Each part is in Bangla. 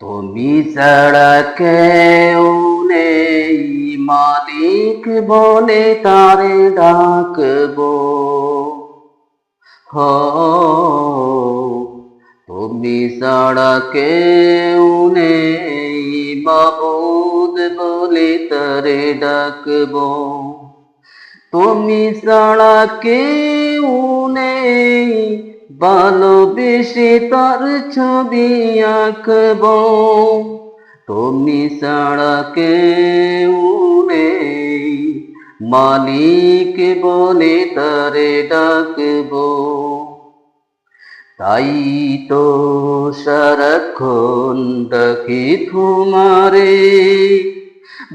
তুমি ছাড়া কেউ নেই, মালিক বলে তারে ডাকবো। হো, তুমি ছাড়া কেউ নেই, মাবুদ বলে তারে ডাকবো। তুমি ছাড়া কেউ নেই, ভালোবেসে তার ছবি আঁকব। তুমি ছাড়া কেউ নেই, মালিক বলে তারে ডাকব। তাই তো সারাক্ষণ ডাকি তোমারে,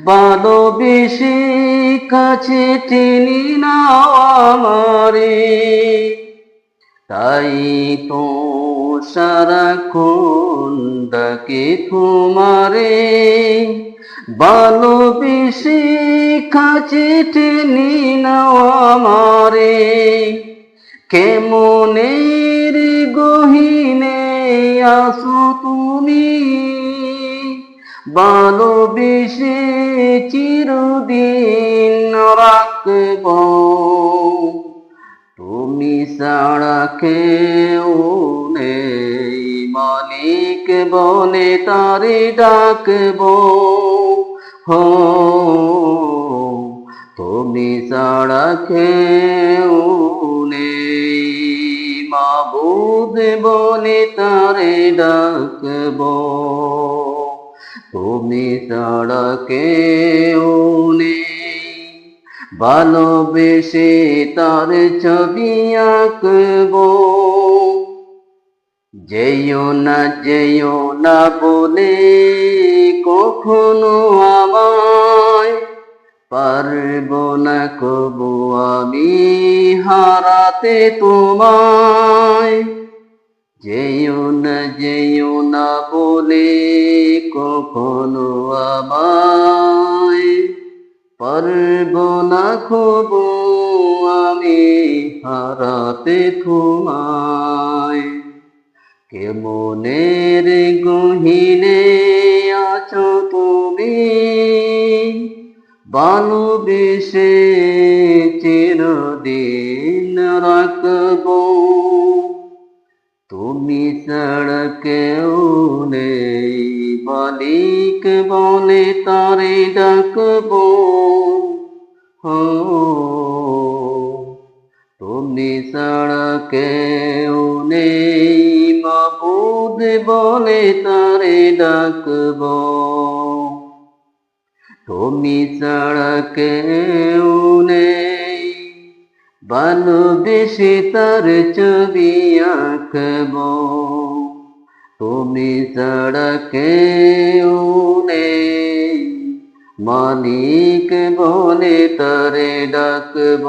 ভালোবেসে কাছে টেনে নাও আমারে। তাই তো সারাক্ষণ ডাকি তোমারে, ভালোবেসে কাছে টেনে নাও আমারে। কেমনের গহীনে আসো তুমি, ভালোবেসে চিরদিন রাখব। তুমি ছাড়া কেউ নেই, মালিক বলে তারে ডাকব। হো, তুমি ছাড়া কেউ নেই, মাবুদ বলে তারে ডাকব। তুমি ছাড়া কেউ নেই, ভালোবেসে তার ছবি আঁকব। যেও না বলে কখনো আমায়, পারবো না কবু আমি হারাতে তোমায়। যেও না বলে কখনো আমায়, পারবো না কবু আমি হারাতে তোমায়। কেমনের গহীনে আছো তুমি, ভালোবেসে চিরদিন রাখব। তুমি ছাড়া কেউ নেই, মালিক বলে তারে ডাকব। হো, তুমি ছাড়া কেউ নেই, মাবুদ বলে তারে ডাকব। তুমি ছাড়া কেউ নেই, ভালোবেসে তার ছবি আঁকব। তুমি ছাড়া কেউ নেই, মালিক বলে তারে ডাকব।